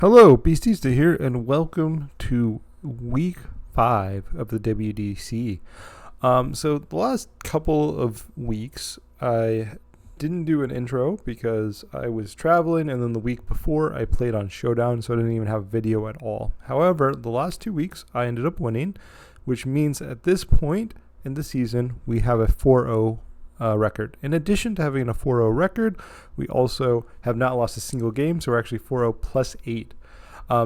Hello, Beastista here, and welcome to week 5 of the WDC. So the last couple of weeks, I didn't do an intro because I was traveling, and then the week before I played on Showdown, so I didn't even have video at all. However, the last 2 weeks, I ended up winning, which means at this point in the season, we have a 4-0 record. In addition to having a 4-0 record, we also have not lost a single game, so we're actually 4-0 plus 8.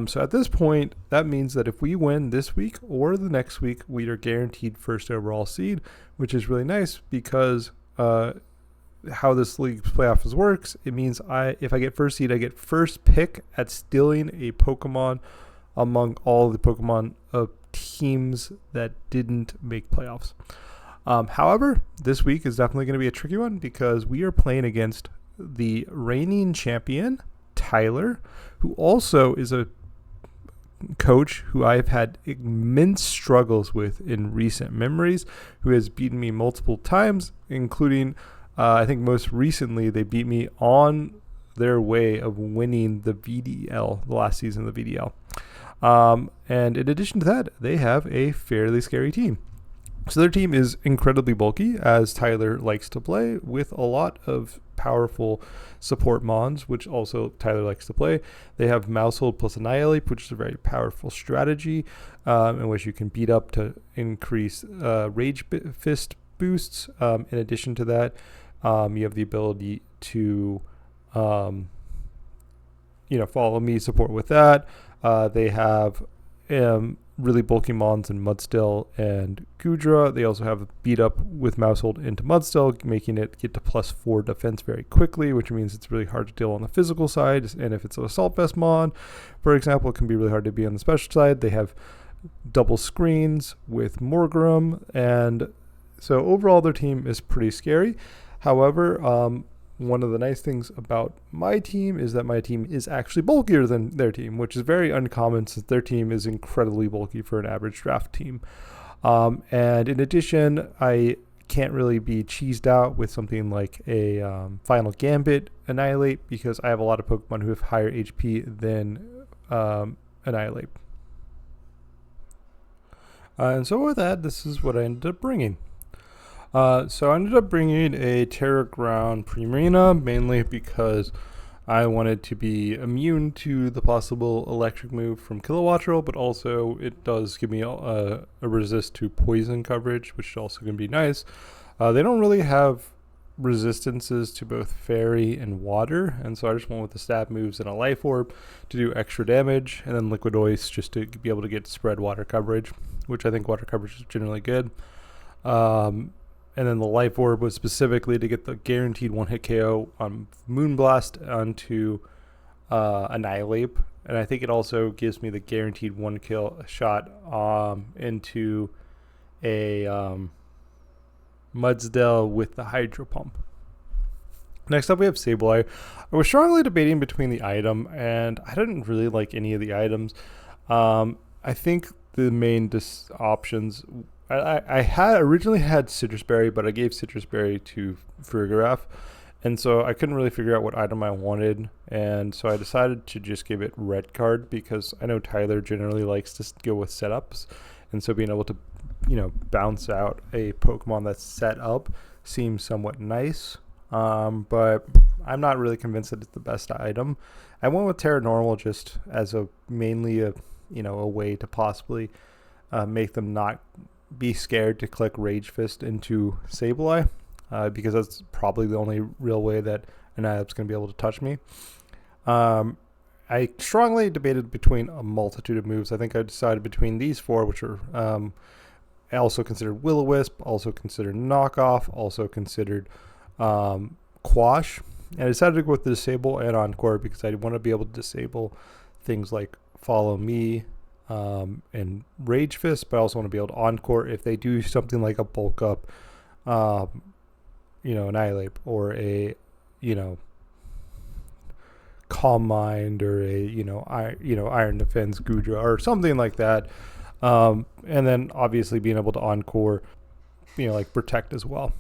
So at this point, that means that if we win this week or the next week, we are guaranteed first overall seed, which is really nice because how this league's playoffs works, it means if I get first seed, I get first pick at stealing a Pokemon among all the Pokemon teams that didn't make playoffs. However, this week is definitely going to be a tricky one because we are playing against the reigning champion, Tyler, who also is a coach who I've had immense struggles with in recent memories, who has beaten me multiple times, including, I think most recently, they beat me on their way of winning the VDL, the last season of the VDL. And in addition to that, they have a fairly scary team. So their team is incredibly bulky, as Tyler likes to play, with a lot of powerful support mons, which also Tyler likes to play. They have Mousehold plus Annihilate, which is a very powerful strategy in which you can beat up to increase Rage Fist boosts. In addition to that, you have the ability to, follow me support with that. They have really bulky mons in Mudstill and Gudra. They also have beat up with Mousehold into Mudstill, making it get to +4 defense very quickly, which means it's really hard to deal on the physical side. And if it's an Assault Vest mon, for example, it can be really hard to be on the special side. They have double screens with Morgrim, and so overall their team is pretty scary. However, one of the nice things about my team is that my team is actually bulkier than their team, which is very uncommon since their team is incredibly bulky for an average draft team. And in addition, I can't really be cheesed out with something like a Final Gambit Annihilate because I have a lot of Pokemon who have higher HP than Annihilate. And so with that, this is what I ended up bringing. So I ended up bringing a Terra Ground Primarina, mainly because I wanted to be immune to the possible electric move from Kilowattrel, but also it does give me a resist to poison coverage, which is also going to be nice. They don't really have resistances to both fairy and water, and so I just went with the stab moves and a life orb to do extra damage, and then liquid ice just to be able to get spread water coverage, which I think water coverage is generally good. And then the Life Orb was specifically to get the guaranteed one-hit KO on Moonblast onto Annihilate. And I think it also gives me the guaranteed one-kill shot into a Mudsdale with the Hydro Pump. Next up, we have Sableye. I was strongly debating between the item, and I didn't really like any of the items. I think the main options... I had originally had Citrus Berry, but I gave Citrus Berry to Farigiraf, and so I couldn't really figure out what item I wanted, and so I decided to just give it Red Card because I know Tyler generally likes to go with setups, and so being able to, bounce out a Pokemon that's set up seems somewhat nice, but I'm not really convinced that it's the best item. I went with Terra Normal just as mainly a way to possibly make them not be scared to click Rage Fist into Sableye, because that's probably the only real way that Annihilate's going to be able to touch me. I strongly debated between a multitude of moves. I think I decided between these 4, which are also considered Will-O-Wisp, also considered Knockoff, also considered Quash. And I decided to go with Disable and Encore because I want to be able to disable things like Follow Me, and Rage Fist, but I also want to be able to Encore if they do something like a bulk up, Annihilate, or a, Calm Mind, or a, Iron Defense Gudra, or something like that. And then obviously being able to Encore, like Protect as well.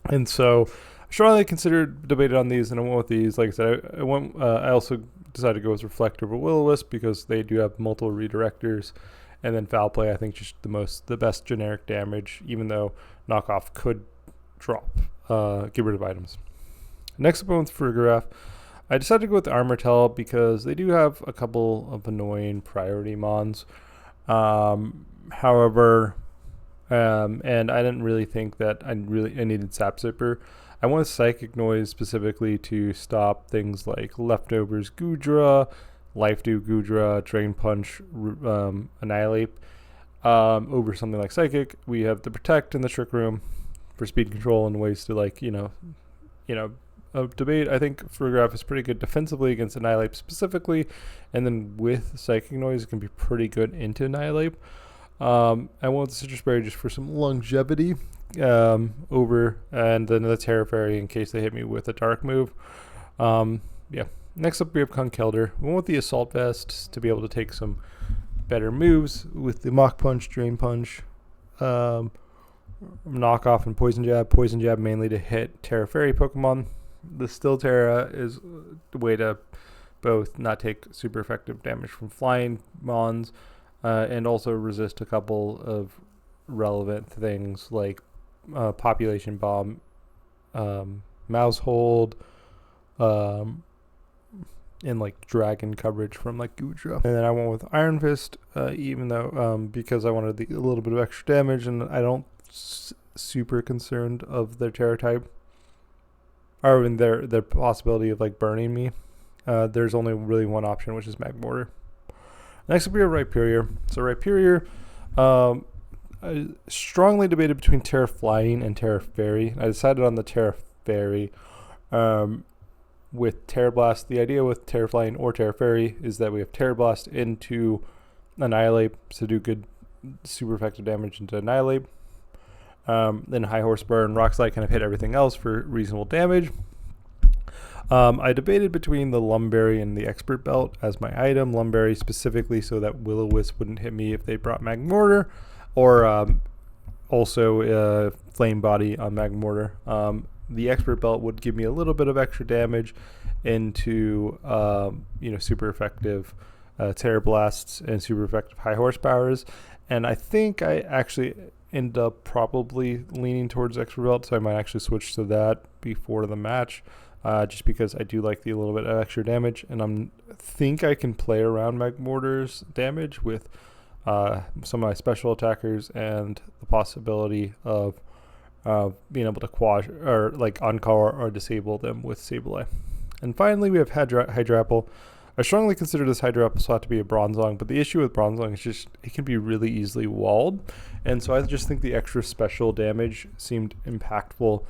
And so Strongly considered, debated on these, and I went with these. Like I said, I also decided to go with Reflect over Will-O-Wisp because they do have multiple redirectors, and then Foul Play. I think just the best generic damage, even though Knockoff could drop, get rid of items. Next up, I went with Frigoraph. I decided to go with the Armortel because they do have a couple of annoying priority mons. However, and I didn't really think that I needed Sap Zipper. I wanted Psychic Noise specifically to stop things like Leftovers Goodra, Life Dew Goodra, Drain Punch, Annihilate. Over something like Psychic, we have the Protect in the Trick Room for speed control and ways to debate. I think Frigoraph is pretty good defensively against Annihilate specifically, and then with Psychic Noise, it can be pretty good into Annihilate. I went with the Citrus Berry just for some longevity over, and then the Terra Fairy in case they hit me with a dark move. Next up we have Conkeldurr. We went with the Assault Vest to be able to take some better moves with the Mach Punch, Drain Punch, Knockoff, and Poison Jab. Poison Jab mainly to hit Terra Fairy Pokemon. The Still Terra is the way to both not take super effective damage from flying mons, and also resist a couple of relevant things like Population Bomb, Mouse Hold, and like Dragon coverage from like Goodra. And then I went with Iron Fist, even though because I wanted a little bit of extra damage, and I don't super concerned of their Terra type, or in their possibility of like burning me. There's only really one option, which is Magmortar. Next up we have Rhyperior. So Rhyperior, I strongly debated between Terra Flying and Terra Fairy. I decided on the Terra Fairy with Terra Blast. The idea with Terra Flying or Terra Fairy is that we have Terra Blast into Annihilate to do good, super effective damage into Annihilate. Then High Horsepower and Rock Slide kind of hit everything else for reasonable damage. I debated between the Lumberry and the Expert Belt as my item. Lumberry specifically so that Will-O-Wisp wouldn't hit me if they brought Magmortar, or also Flame Body on Magmortar. The Expert Belt would give me a little bit of extra damage into super effective Terra Blasts and super effective High Horsepowers. And I think I actually end up probably leaning towards Expert Belt, so I might actually switch to that before the match. Just because I do like the little bit of extra damage, and I think I can play around Magmortar's damage with some of my special attackers and the possibility of being able to quash or like on-call or disable them with Sableye. And finally, we have Hydrapple. I strongly consider this Hydrapple slot to be a Bronzong, but the issue with Bronzong is just it can be really easily walled, and so I just think the extra special damage seemed impactful.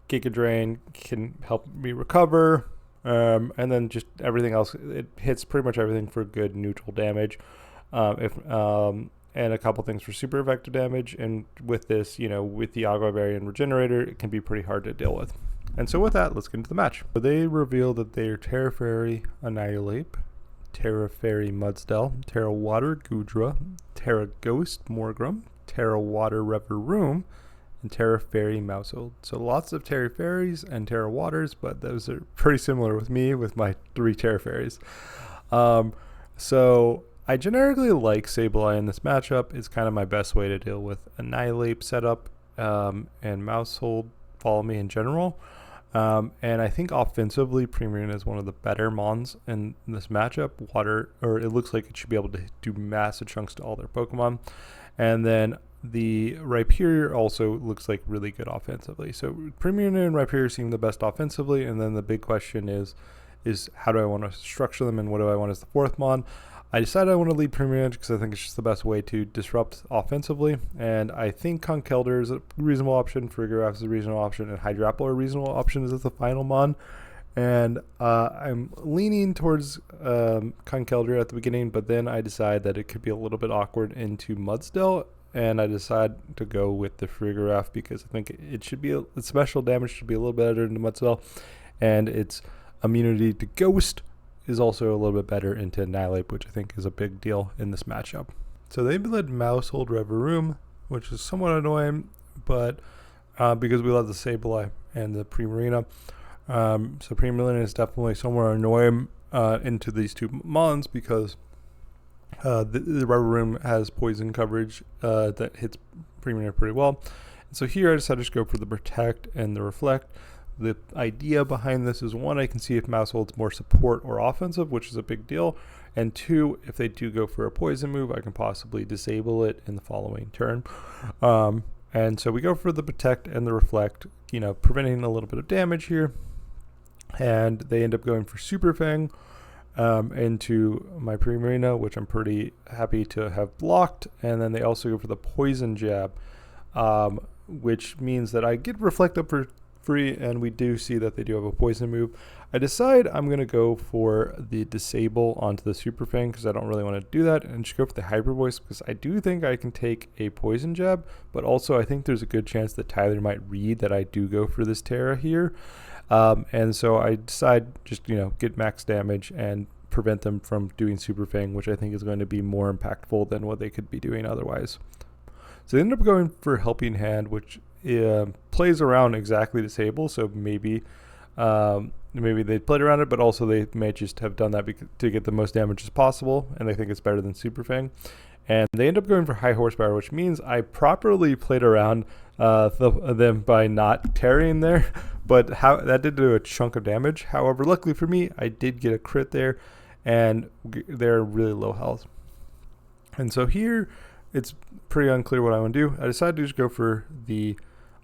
Giga Drain can help me recover, and then just everything else, it hits pretty much everything for good neutral damage, and a couple things for super effective damage. And with this, with the Agua Berry and Regenerator, it can be pretty hard to deal with. And so with that, let's get into the match. So they reveal that they are Terra Fairy Annihilate, Terra Fairy Mudsdell, Terra Water Goodra, Terra Ghost Morgrem, Terra Water Revavroom, and Terra Fairy Mousehold. So lots of Terra Fairies and Terra Waters, but those are pretty similar with me with my 3 Terra Fairies. So I generically like Sableye in this matchup. It's kind of my best way to deal with Annihilate setup, and Mousehold follow me in general. And I think offensively, Premium is one of the better mons in this matchup. It looks like it should be able to do massive chunks to all their Pokemon. And then the Rhyperior also looks like really good offensively. So Premium and Rhyperior seem the best offensively, and then the big question is how do I want to structure them, and what do I want as the 4th mon? I decided I want to lead Premium because I think it's just the best way to disrupt offensively, and I think Conkeldurr is a reasonable option, Frigoraph is a reasonable option, and Hydrapple are reasonable options as the final mon. And I'm leaning towards Conkeldurr at the beginning, but then I decide that it could be a little bit awkward into Mudsdell, and I decide to go with the Frigoraph because I think it should be its special damage should be a little better into Mudsdell, and its immunity to Ghost is also a little bit better into Annihilate, which I think is a big deal in this matchup. So they led Mousehold Revavroom, which is somewhat annoying, but because we love the Sableye and the Primarina. So Primarina is definitely somewhere annoying into these two mons because the Rubber Room has poison coverage that hits Primarina pretty well. And so here I decided to go for the Protect and the Reflect. The idea behind this is, one, I can see if Mouse holds more support or offensive, which is a big deal. And two, if they do go for a poison move, I can possibly disable it in the following turn. And so we go for the Protect and the Reflect, preventing a little bit of damage here. And they end up going for Super Fang into my Primarina, which I'm pretty happy to have blocked. And then they also go for the Poison Jab, which means that I get Reflect up for free, and we do see that they do have a poison move. I decide I'm going to go for the Disable onto the Super Fang because I don't really want to do that, and just go for the Hyper Voice because I do think I can take a Poison Jab, but also I think there's a good chance that Tyler might read that I do go for this Terra here. And so I decide just, get max damage and prevent them from doing Super Fang, which I think is going to be more impactful than what they could be doing otherwise. So they end up going for Helping Hand, which plays around exactly Disable. So maybe they played around it, but also they may just have done that to get the most damage as possible, and they think it's better than Super Fang. And they end up going for High Horsepower, which means I properly played around them by not tarrying there, but that did do a chunk of damage. However, luckily for me, I did get a crit there, and they're really low health. And so here, it's pretty unclear what I want to do. I decided to just go for the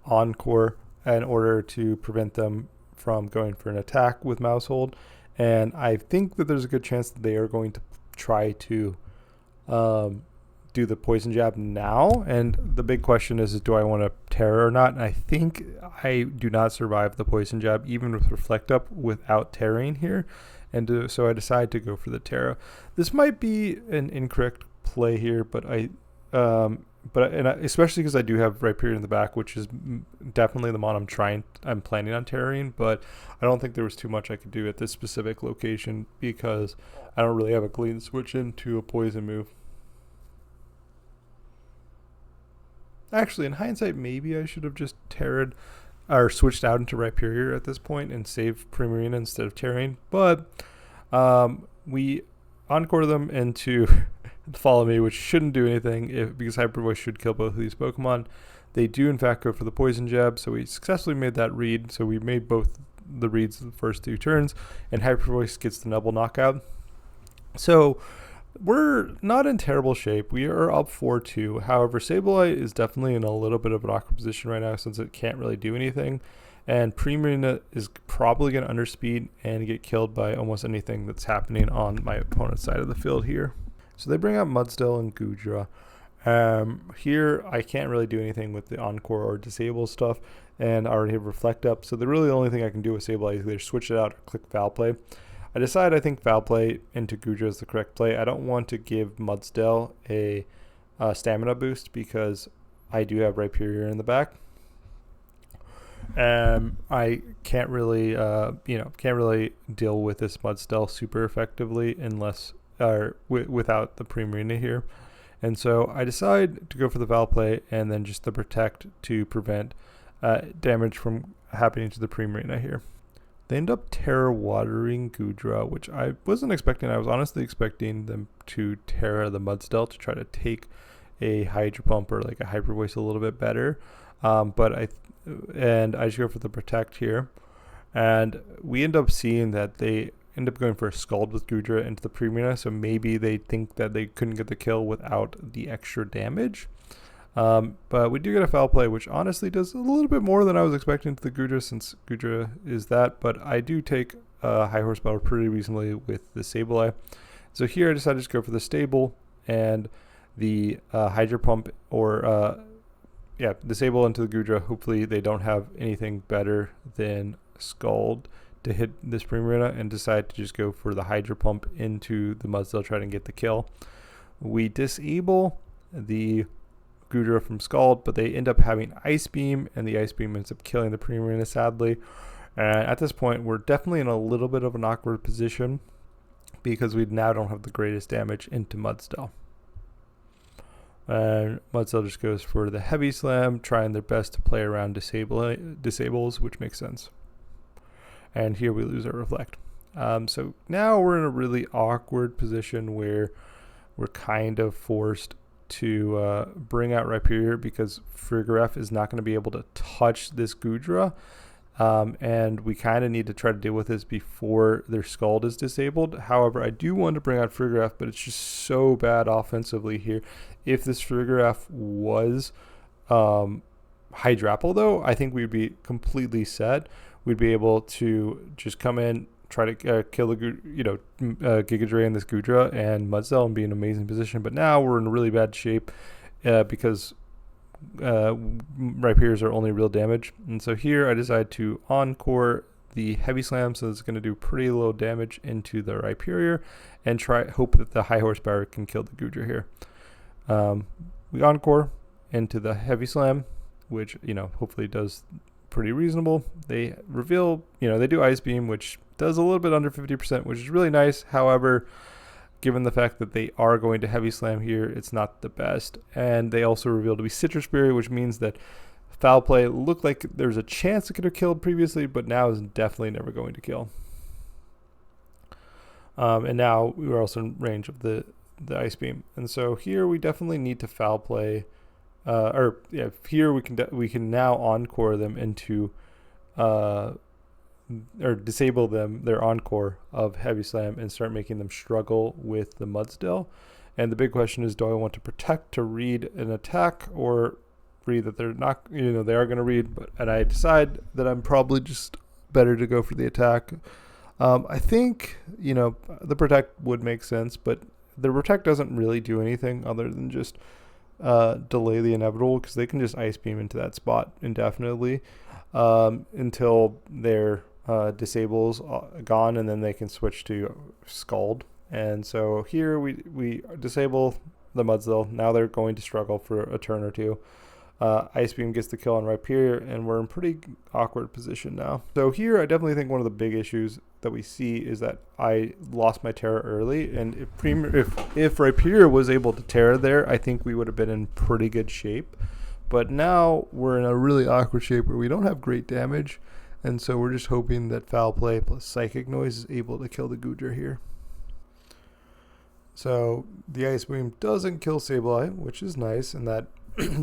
Encore in order to prevent them from going for an attack with Mouse Hold. And I think that there's a good chance that they are going to try to do the Poison Jab now. And the big question is do I want to Terra or not? And I think I do not survive the Poison Jab, even with Reflect Up, without Terraing here. And so I decide to go for the Terra. This might be an incorrect play here, but especially because I do have Rhyperior in the back, which is definitely the mon I'm planning on terroring, but I don't think there was too much I could do at this specific location because I don't really have a clean switch into a poison move. Actually, in hindsight, maybe I should have just terrored or switched out into Rhyperior at this point and saved Primarina instead of terroring, but we Encore them into Follow Me, which shouldn't do anything because Hyper Voice should kill both of these Pokemon. They do in fact go for the Poison Jab, so we successfully made that read. So we made both the reads the first two turns, and Hyper Voice gets the Nubble knockout. So we're not in terrible shape. We are up 4-2. However, Sableye is definitely in a little bit of an awkward position right now since it can't really do anything. And Primarina is probably going to underspeed and get killed by almost anything that's happening on my opponent's side of the field here. So they bring out Mudsdale and Goodra. Here, I can't really do anything with the Encore or Disable stuff, and I already have Reflect up. So the really only thing I can do with Sableye is either switch it out or click Foul Play. I think Foul Play into Goodra is the correct play. I don't want to give Mudsdale a stamina boost because I do have Rhyperior in the back. I can't really, deal with this Mudsdale super effectively unless without the Primarina here. And so I decide to go for the Foul Play and then just the Protect to prevent damage from happening to the Primarina here. They end up Terra Watering Goodra, which I wasn't expecting. I was honestly expecting them to Terra the Mudsdale to try to take a Hydro Pump or like a Hyper Voice a little bit better. But I just go for the Protect here. And we end up seeing that they end up going for a Scald with Goodra into the Primarina, so maybe they think that they couldn't get the kill without the extra damage. But we do get a Foul Play, which honestly does a little bit more than I was expecting to the Goodra, since Goodra is that. But I do take High Horsepower pretty reasonably with the Sableye. So here I decided to go for the Stable and the Hydro Pump, or Disable into the Goodra. Hopefully they don't have anything better than Scald to hit this Primarina, and decide to just go for the Hydro Pump into the Mudsdale, try to get the kill. We disable the Goodra from Scald, but they end up having Ice Beam, and the Ice Beam ends up killing the Primarina, sadly. And at this point, we're definitely in a little bit of an awkward position because we now don't have the greatest damage into Mudsdale. And Mudsdale just goes for the heavy slam, trying their best to play around disables, which makes sense. And here we lose our reflect. So now we're in a really awkward position where we're kind of forced to bring out Rhyperior because Frigoref is not going to be able to touch this Gudra. And we kind of need to try to deal with this before their Scald is disabled. However, I do want to bring out Frigoref, but it's just so bad offensively here. If this Frigoref was Hydrapple, though, I think we'd be completely set. We'd be able to just come in, try to kill the Giga Drain this Gudra and Mudsdale and be in an amazing position. But now we're in really bad shape because Rhyperiors are only real damage. And so here I decide to encore the heavy slam, so it's going to do pretty low damage into the Rhyperior and hope that the high horsepower can kill the Gudra here. We encore into the heavy slam, which hopefully does pretty reasonable. They reveal, they do Ice Beam, which does a little bit under 50%, which is really nice. However, given the fact that they are going to heavy slam here, it's not the best. And they also reveal to be Citrus Berry, which means that Foul Play looked like there's a chance it could have killed previously, but now is definitely never going to kill. And now we are also in range of the Ice Beam. And so here we definitely need to Foul Play. Here we can now encore them into or disable their encore of Heavy Slam and start making them struggle with the Mudsdale. And the big question is, do I want to protect to read an attack or read that they're not, they are going to read, and I decide that I'm probably just better to go for the attack. I think, the protect would make sense, but the protect doesn't really do anything other than just delay the inevitable, because they can just Ice Beam into that spot indefinitely until their disable's gone, and then they can switch to Scald. And so here we disable the Mudsdale. Now they're going to struggle for a turn or two. Ice Beam gets the kill on Rhyperior, and we're in pretty awkward position now. So here I definitely think one of the big issues that we see is that I lost my Terra early, and if Rhyperior was able to Terra there, I think we would have been in pretty good shape. But now we're in a really awkward shape where we don't have great damage, and so we're just hoping that Foul Play plus Psychic Noise is able to kill the Gudra here. So the Ice Beam doesn't kill Sableye, which is nice, and that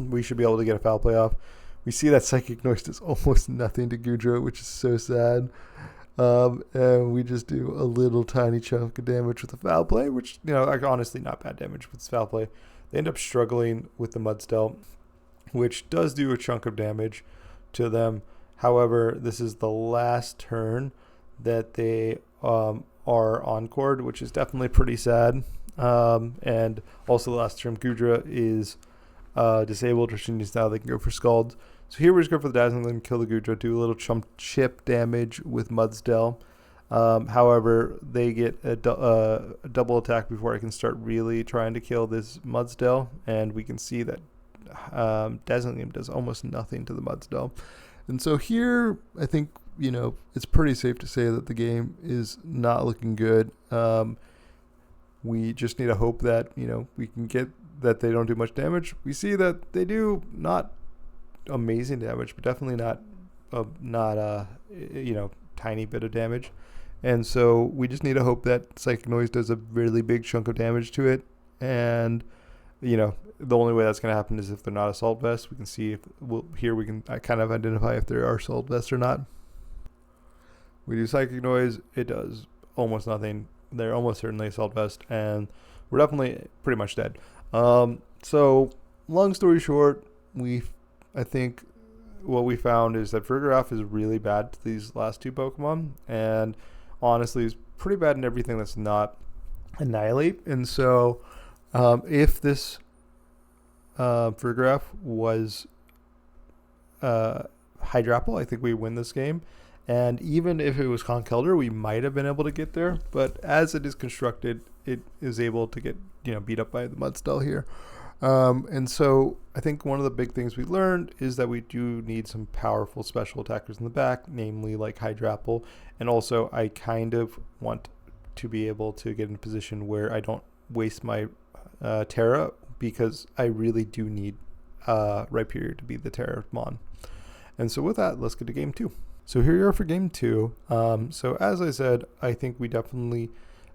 we should be able to get a Foul Play off. We see that Psychic Noise does almost nothing to Gudra, which is so sad. And we just do a little tiny chunk of damage with the Foul Play, which, honestly not bad damage with Foul Play. They end up struggling with the Mudsdale, which does do a chunk of damage to them. However, this is the last turn that they are encored, which is definitely pretty sad. And also the last turn, Gudra is disabled, which means now they can go for Scald. So here we just go for the Dazzling Gleam, kill the Gudra, do a little chip damage with Mudsdale. However, they get a double attack before I can start really trying to kill this Mudsdale, and we can see that Dazzling Gleam does almost nothing to the Mudsdale. And so here, I think, it's pretty safe to say that the game is not looking good. We just need to hope that, we can get that they don't do much damage. We see that they do not amazing damage, but definitely not tiny bit of damage. And so we just need to hope that Psychic Noise does a really big chunk of damage to it. And, the only way that's going to happen is if they're not Assault Vest. We can see here we can kind of identify if they are Assault Vest or not. We do Psychic Noise. It does almost nothing. They're almost certainly Assault Vest, and we're definitely pretty much dead. So long story short, I think what we found is that Frigoref is really bad to these last two Pokemon, and honestly is pretty bad in everything that's not Annihilate. And so if this Frigoref was Hydrapple, I think we win this game. And even if it was Conkeldurr, we might have been able to get there. But as it is constructed, it is able to get beat up by the Mudsdale here. And so I think one of the big things we learned is that we do need some powerful special attackers in the back, namely like Hydrapple. And also I kind of want to be able to get in a position where I don't waste my Terra because I really do need Rhyperior to be the Terror Mon. And so with that, let's get to game 2. So here you are for game 2. So as I said, I think we definitely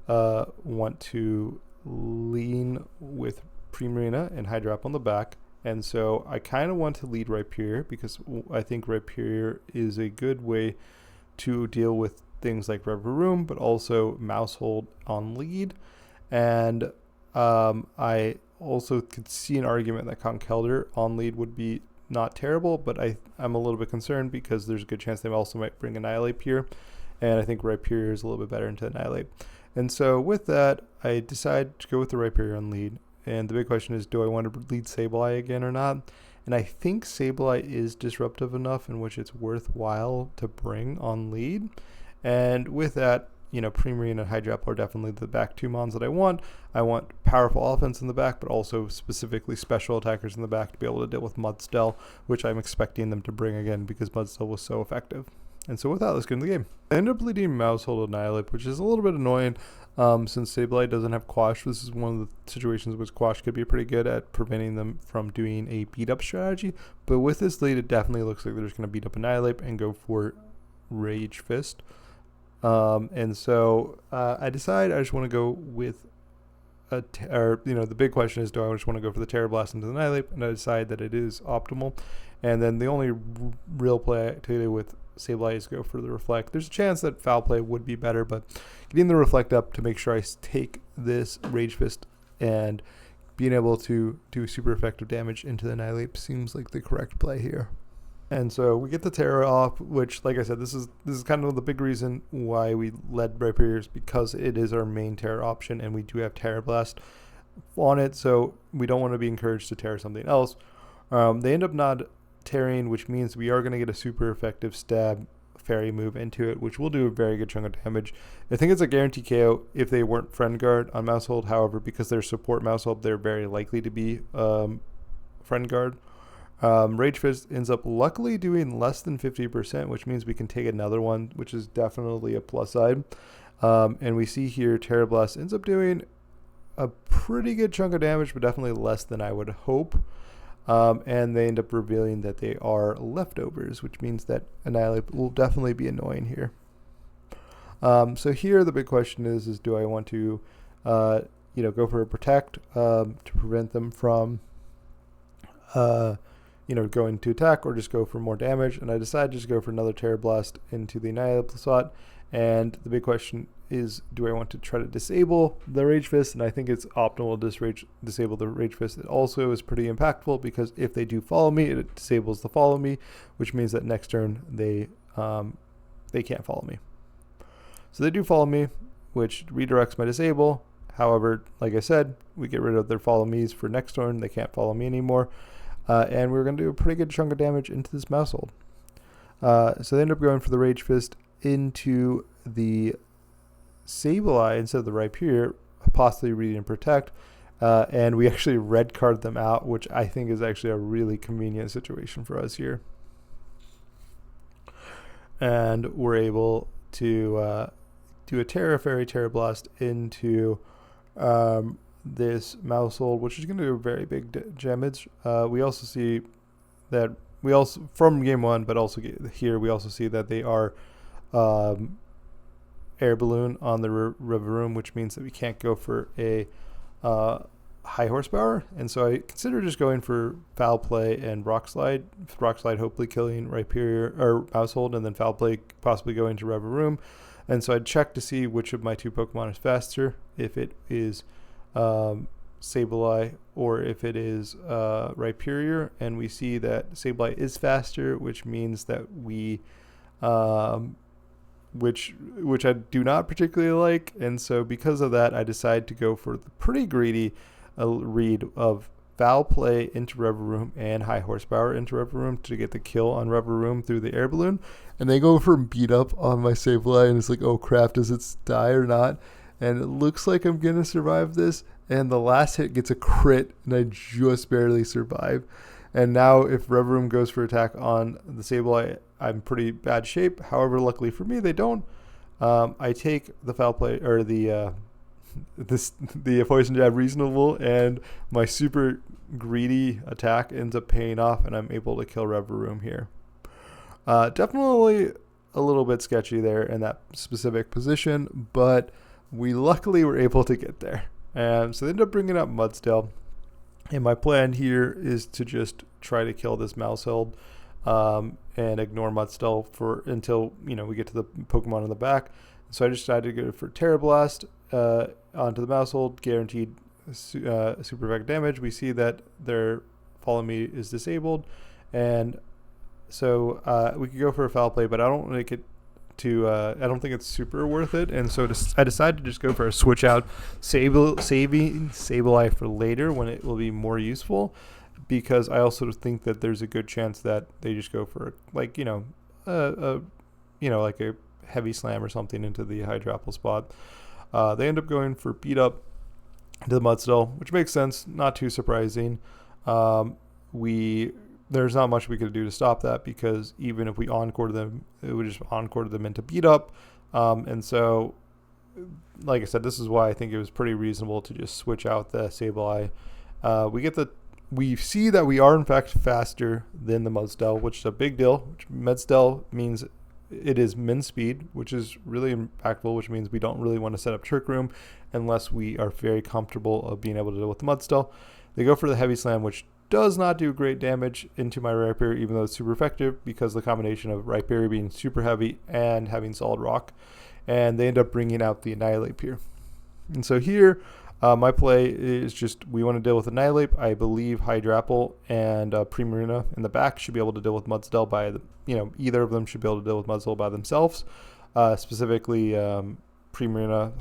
want to lean with Primarina and Hydrop on the back. And so I kind of want to lead Rhyperior because I think Rhyperior is a good way to deal with things like Revavroom, but also Mousehold on lead. And I also could see an argument that Conkeldurr on lead would be not terrible, but I'm a little bit concerned because there's a good chance they also might bring Annihilate here. And I think Rhyperior is a little bit better into Annihilate. And so with that, I decide to go with the Rhyperior on lead. And the big question is, do I want to lead Sableye again or not? And I think Sableye is disruptive enough in which it's worthwhile to bring on lead. And with that, Primarina and Hydrop are definitely the back 2 mons that I want. I want powerful offense in the back, but also specifically special attackers in the back to be able to deal with Mudstell, which I'm expecting them to bring again because Mudstell was so effective. And so with that, let's get into the game. I end up leading Mousehold Annihilate, which is a little bit annoying since Sableye doesn't have Quash. This is one of the situations which Quash could be pretty good at preventing them from doing a beat-up strategy. But with this lead, it definitely looks like they're just going to beat up Annihilate and go for Rage Fist. And so I decide I just want to go with the big question is, do I just want to go for the Terror Blast into the Annihilate? And I decide that it is optimal. And then the only real play to do with Sableye is go for the Reflect. There's a chance that Foul Play would be better, but getting the Reflect up to make sure I take this Rage Fist and being able to do super effective damage into the Annihilate seems like the correct play here. And so we get the Terror off, which, like I said, this is kind of the big reason why we led Rhyperior, because it is our main Terror option, and we do have Terror Blast on it, so we don't want to be encouraged to Terror something else. They end up not Terrain, which means we are going to get a super effective stab fairy move into it, which will do a very good chunk of damage. I think it's a guaranteed KO if they weren't Friend Guard on Mousehold. However, because they're support Mousehold, they're very likely to be Friend Guard. Rage Fist ends up luckily doing less than 50%, which means we can take another one, which is definitely a plus side. And we see here Terror Blast ends up doing a pretty good chunk of damage, but definitely less than I would hope. And they end up revealing that they are leftovers, which means that Annihilate will definitely be annoying here. So here the big question is do I want to, go for a Protect to prevent them from, going to attack, or just go for more damage? And I decided to just go for another Terror Blast into the Annihilate slot. And the big question is, do I want to try to disable the Rage Fist? And I think it's optimal to disable the Rage Fist. It also is pretty impactful because if they do follow me, it disables the follow me, which means that next turn they can't follow me. So they do follow me, which redirects my disable. However, like I said, we get rid of their follow me's for next turn. They can't follow me anymore. And we're going to do a pretty good chunk of damage into this Mousehold. So they end up going for the Rage Fist into the Sableye instead of the Rhyperior, possibly read and protect. And we actually red card them out, which I think is actually a really convenient situation for us here. And we're able to do a Terra Fairy Terra Blast into this Mousehold, which is going to do a very big damage. We also see that from game 1, but also here we also see that they are Air Balloon on the Revavroom, which means that we can't go for a high horsepower. And so I consider just going for Foul Play and Rock Slide. Rock Slide hopefully killing Rhyperior or Mousehold, and then Foul Play possibly going to Revavroom. And so I'd check to see which of my 2 Pokemon is faster, if it is Sableye or if it is Rhyperior. And we see that Sableye is faster, which means that we which I do not particularly like. And so because of that, I decide to go for the pretty greedy read of Foul Play into Revavroom and High Horsepower into Revavroom to get the kill on Revavroom through the Air Balloon. And they go for beat up on my Sableye, and it's like, oh crap, does it die or not? And it looks like I'm going to survive this. And the last hit gets a crit, and I just barely survive. And now if Revavroom goes for attack on the Sableye, I'm pretty bad shape. However, luckily for me, they don't. I take the Foul Play, or the the poison jab reasonable, and my super greedy attack ends up paying off, and I'm able to kill Reverum here. Definitely a little bit sketchy there in that specific position, but we luckily were able to get there. And so they end up bringing up Mudstill. And my plan here is to just try to kill this Mousehold and ignore Mudstill until we get to the Pokemon in the back. So I decided to go for Terra Blast onto the Mousehold, guaranteed super effective damage. We see that their Follow Me is disabled, and so we could go for a Foul Play, but I don't make it I don't think it's super worth it, and so I decided to just go for a switch out, saving Sableye for later when it will be more useful, because I also think that there's a good chance that they just go for like a heavy slam or something into the Hydrapple spot. They end up going for Beat Up to the Mudstill, which makes sense, not too surprising. There's not much we could do to stop that, because even if we Encore them, it would just Encore them into Beat Up. And so, like I said, this is why I think it was pretty reasonable to just switch out the Sableye. We see that we are in fact faster than the Mudstill, which is a big deal. Mudstill means it is min speed, which is really impactful, which means we don't really want to set up Trick Room unless we are very comfortable of being able to deal with the Mudstill. They go for the Heavy Slam, which does not do great damage into my Rhyperior, even though it's super effective, because the combination of Rhyperior being super heavy and having Solid Rock. And they end up bringing out the Annihilate here. And so here, my play is just, we want to deal with Annihilate. I believe Hydrapple and Primarina in the back should be able to deal with Mudstill either of them should be able to deal with Mudstill by themselves. Specifically, Primarina,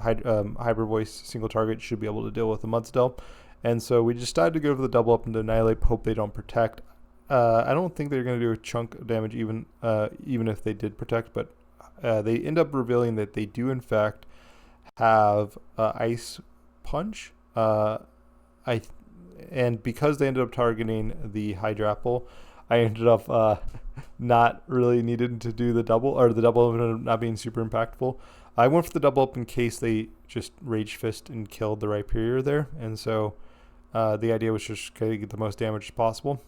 Hyper Voice, single target should be able to deal with the Mudstill. And so we decided to go for the double up into Annihilate, hope they don't protect. I don't think they're going to do a chunk of damage even if they did protect, but they end up revealing that they do in fact have Ice Punch. And because they ended up targeting the Hydrapple, I ended up not really needed to do the double, or the double ended up not being super impactful. I went for the double up in case they just Rage Fist and killed the Rhyperior there, and so the idea was just to get the most damage as possible.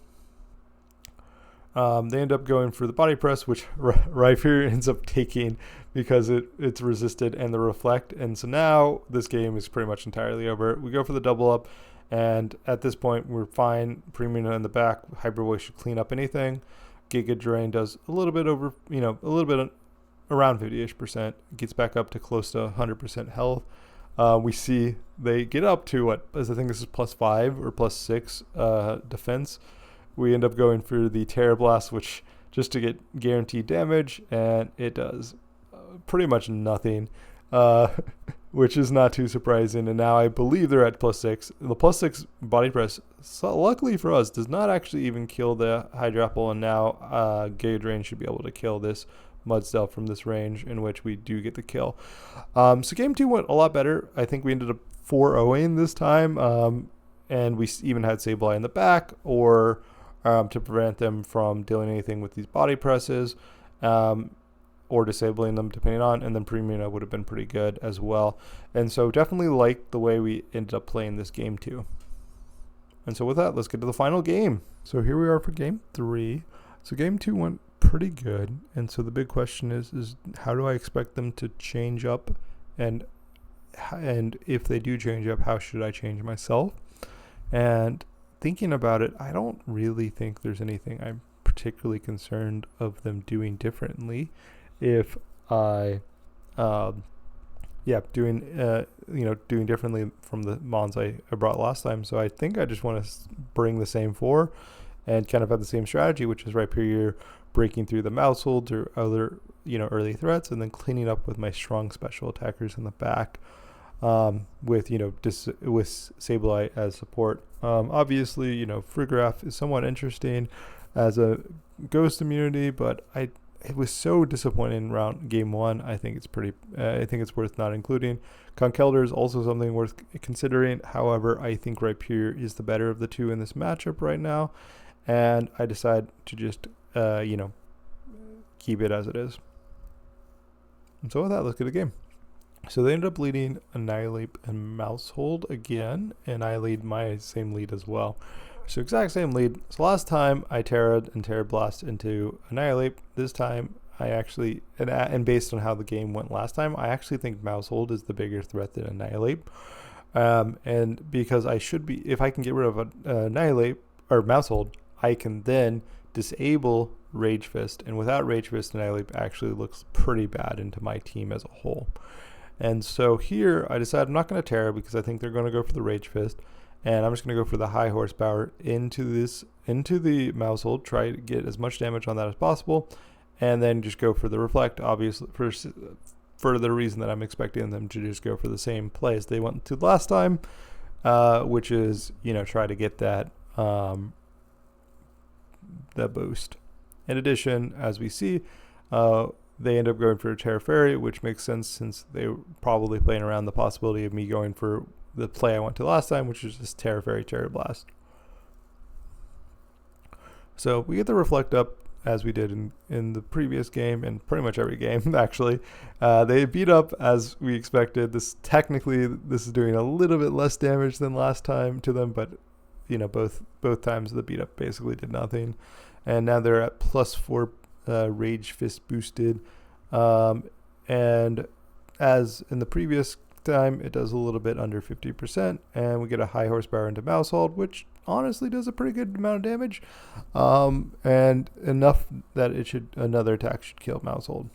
They end up going for the Body Press, which Rhyperior ends up taking because it's resisted, and the Reflect. And so now this game is pretty much entirely over. We go for the double up, and at this point we're fine. Primarina in the back, Hyper Voice should clean up anything. Giga Drain does a little bit over, around 50-ish%. Gets back up to close to 100% health. We see they get up to I think this is +5 or +6 defense. We end up going for the Terra Blast, which just to get guaranteed damage, and it does pretty much nothing, which is not too surprising. And now I believe they're at +6. The +6 Body Press, luckily for us, does not actually even kill the Hydrapple, and now Giga Drain should be able to kill this Mudstill from this range, in which we do get the kill. So game 2 went a lot better. I think we ended up 4-0ing this time, and we even had Sableye in the back, or to prevent them from doing anything with these Body Presses, or disabling them depending on, and then Primarina would have been pretty good as well. And so definitely liked the way we ended up playing this game 2. And so with that, let's get to the final game. So here we are for game 3. So game 2 went pretty good, and so the big question is how do I expect them to change up, and if they do change up, how should I change myself? And thinking about it, I don't really think there's anything I'm particularly concerned of them doing differently if I doing differently from the mons I brought last time. So I think I just want to bring the same 4 and kind of have the same strategy, which is Rhyperior breaking through the Mouseholds or other early threats, and then cleaning up with my strong special attackers in the back, with Sableye as support. Obviously, Frigoraph is somewhat interesting as a ghost immunity, but it was so disappointing around game 1. I think it's worth not including. Conkeldurr is also something worth considering. However, I think Rhyperior is the better of the two in this matchup right now, and I decide to just keep it as it is. And so with that, let's get a game. So they ended up leading Annihilate and Mousehold again, and I lead my same lead as well. So exact same lead. So last time I Terra'd and Terra Blast into Annihilate. This time I actually, and based on how the game went last time, I actually think Mousehold is the bigger threat than Annihilate. And because I should be, if I can get rid of Annihilate or Mousehold, I can then disable Rage Fist, and without Rage Fist, Annihilate actually looks pretty bad into my team as a whole. And so here I decided I'm not going to Terra because I think they're going to go for the Rage Fist, and I'm just going to go for the high horsepower into the Mousehold, try to get as much damage on that as possible, and then just go for the Reflect, obviously for the reason that I'm expecting them to just go for the same play as they went to last time, which is, try to get that boost. In addition, as we see, they end up going for a Terra Fairy, which makes sense since they were probably playing around the possibility of me going for the play I went to last time, which is just Terra Fairy, Terra Blast. So we get the Reflect up as we did in the previous game, and pretty much every game, actually. They beat up as we expected. This is doing a little bit less damage than last time to them, but both times the beat up basically did nothing. And now they're at +4 Rage Fist boosted, and as in the previous time, it does a little bit under 50%, and we get a high horsepower into Mousehold, which honestly does a pretty good amount of damage, and enough that another attack should kill Mousehold.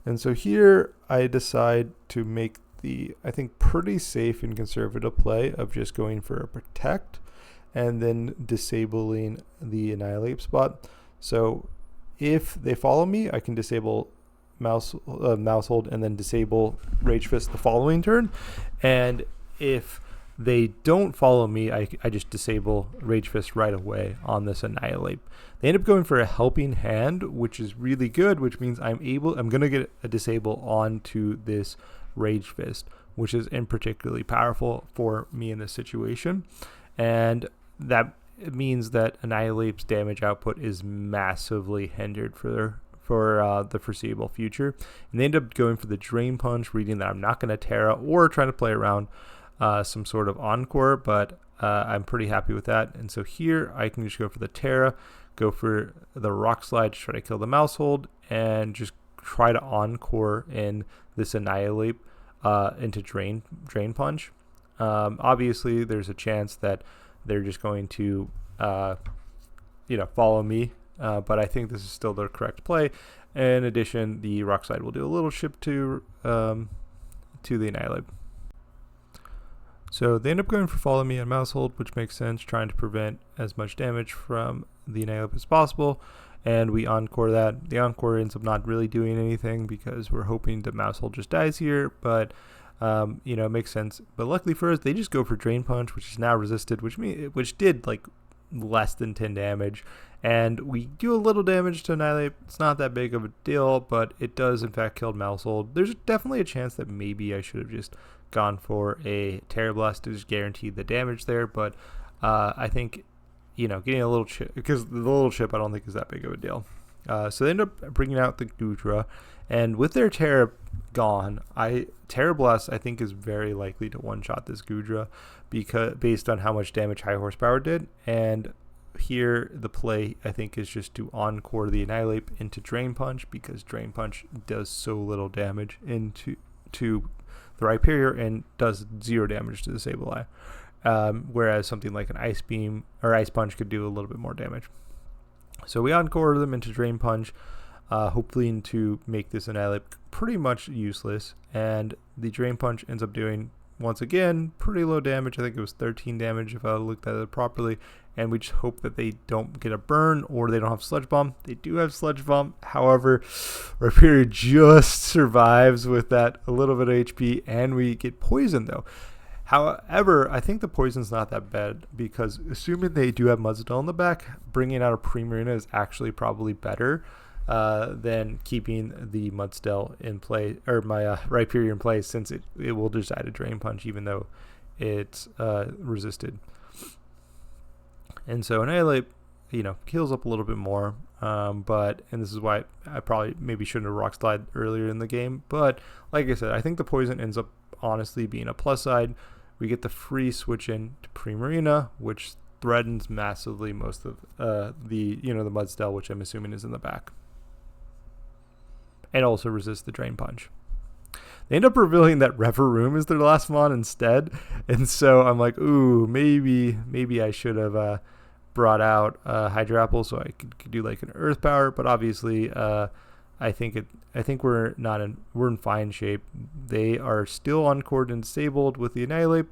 And so here I decide to make I think pretty safe and conservative play of just going for a Protect and then disabling the Annihilate spot. So if they follow me, I can disable Mousehold and then disable Rage Fist the following turn. And if they don't follow me, I just disable Rage Fist right away on this Annihilate. They end up going for a Helping Hand, which is really good, which means I'm going to get a disable onto this Rage Fist, which is particularly powerful for me in this situation. And that means that Annihilate's damage output is massively hindered for the foreseeable future. And they end up going for the Drain Punch, reading that I'm not going to Terra or trying to play around some sort of Encore, but I'm pretty happy with that. And so here I can just go for the Terra, go for the Rock Slide to try to kill the Mousehold, and just try to Encore in this Annihilate into Drain Punch. Obviously, there's a chance that they're just going to, follow me, but I think this is still the correct play. In addition, the Rock Slide will do a little chip to the Annihilate. So they end up going for Follow Me on Mousehold, which makes sense, trying to prevent as much damage from the Annihilate as possible. And we Encore that. The Encore ends up not really doing anything because we're hoping that Mousehold just dies here, but it makes sense. But luckily for us, they just go for Drain Punch, which is now resisted, which did like less than 10 damage. And we do a little damage to Annihilate. It's not that big of a deal, but it does in fact kill Mousehold. There's definitely a chance that maybe I should have just gone for a Terra Blast to just guarantee the damage there, but I think getting a little chip, because the little chip I don't think is that big of a deal. So they end up bringing out the Gudra, and with their Terra gone, Terra Blast I think is very likely to one-shot this Gudra, because based on how much damage High Horsepower did. And here the play I think is just to Encore the Annihilate into Drain Punch, because Drain Punch does so little damage into the Rhyperior and does 0 damage to the Sableye. Whereas something like an Ice Beam or Ice Punch could do a little bit more damage. So we Encore them into Drain Punch, hoping to make this Annihilate pretty much useless. And the Drain Punch ends up doing, once again, pretty low damage. I think it was 13 damage if I looked at it properly. And we just hope that they don't get a burn or they don't have Sludge Bomb. They do have Sludge Bomb. However, Rhyperior just survives with that a little bit of HP, and we get poisoned though. However, I think the poison's not that bad, because assuming they do have Mudsdale in the back, bringing out a Primarina is actually probably better than keeping the Mudsdale in play, or my Rhyperior in play, since it will just add a Drain Punch even though it's resisted. And so Annihilate, heals up a little bit more. And this is why I probably maybe shouldn't have rock slide earlier in the game. But like I said, I think the poison ends up honestly being a plus side. We get the free switch in to Primarina, which threatens massively most of the Mudstell, which I'm assuming is in the back, and also resists the Drain Punch. They end up revealing that Reverie is their last mon instead, and so I'm like, ooh, maybe I should have brought out Hydro Apple so I could do like an Earth Power, but obviously I think we're in fine shape. They are still Encored and disabled with the Annihilate.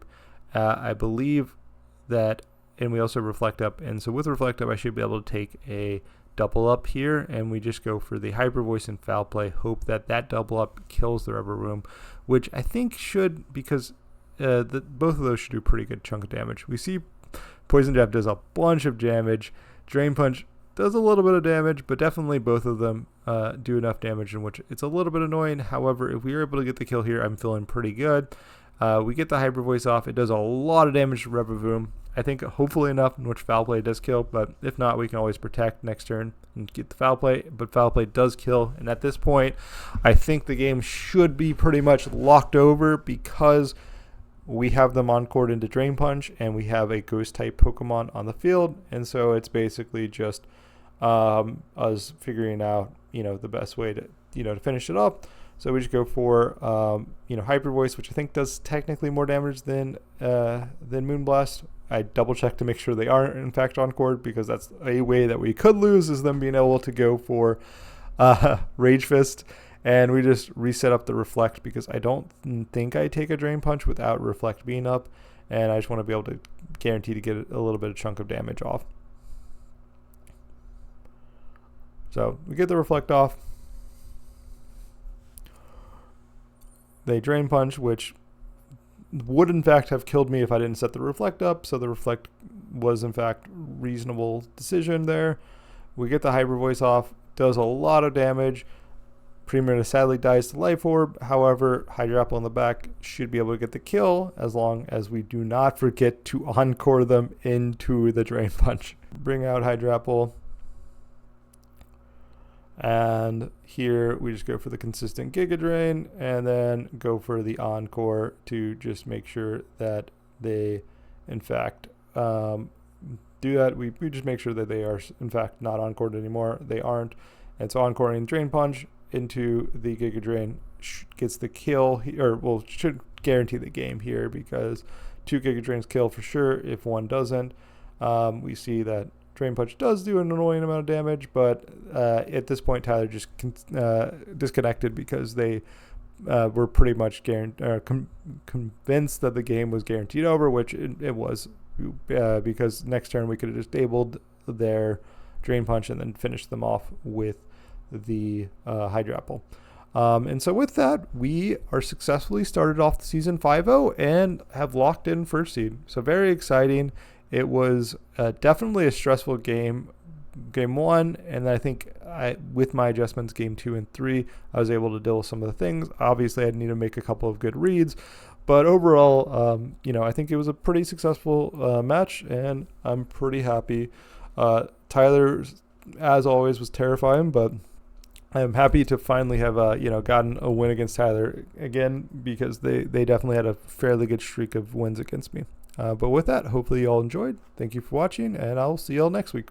I believe that, and we also Reflect Up, and so with Reflect Up I should be able to take a double up here, and we just go for the Hyper Voice and Foul Play, hope that double up kills the Rubber Room, which I think should, because both of those should do a pretty good chunk of damage. We see Poison Jab does a bunch of damage, Drain Punch does a little bit of damage, but definitely both of them do enough damage in which it's a little bit annoying. However, if we are able to get the kill here, I'm feeling pretty good. We get the Hyper Voice off. It does a lot of damage to Revavoom. I think hopefully enough in which Foul Play does kill, but if not, we can always protect next turn and get the Foul Play, but Foul Play does kill, and at this point, I think the game should be pretty much locked over because we have them Encored into Drain Punch, and we have a Ghost-type Pokemon on the field, and so it's basically just us figuring out, the best way to, to finish it up. So we just go for, Hyper Voice, which I think does technically more damage than Moonblast. I double check to make sure they aren't in fact Encored, because that's a way that we could lose, is them being able to go for Rage Fist. And we just reset up the Reflect, because I don't think I take a Drain Punch without Reflect being up. And I just want to be able to guarantee to get a little bit of chunk of damage off. So we get the Reflect off. They Drain Punch, which would in fact have killed me if I didn't set the Reflect up. So the Reflect was in fact reasonable decision there. We get the Hyper Voice off. Does a lot of damage. Primarina sadly dies to Life Orb. However, Hydro Apple in the back should be able to get the kill as long as we do not forget to Encore them into the Drain Punch. Bring out Hydro Apple. And here we just go for the consistent Giga Drain and then go for the Encore to just make sure that they in fact do that. We just make sure that they are in fact not Encored anymore. They aren't. And so Encoring Drain Punch into the Giga Drain gets the kill, should guarantee the game here, because 2 Giga Drains kill for sure if one doesn't. We see that Drain Punch does do an annoying amount of damage, but at this point Tyler just disconnected because they were pretty much convinced that the game was guaranteed over, which it was, because next turn we could have just disabled their Drain Punch and then finished them off with the Hydro Apple. And so with that, we are successfully started off the season 5-0 and have locked in first seed. So very exciting. It was definitely a stressful game 1, and I think with my adjustments game 2 and 3, I was able to deal with some of the things. Obviously, I'd need to make a couple of good reads, but overall, I think it was a pretty successful match, and I'm pretty happy. Tyler, as always, was terrifying, but I'm happy to finally have gotten a win against Tyler again, because they definitely had a fairly good streak of wins against me. But with that, hopefully you all enjoyed. Thank you for watching, and I'll see you all next week.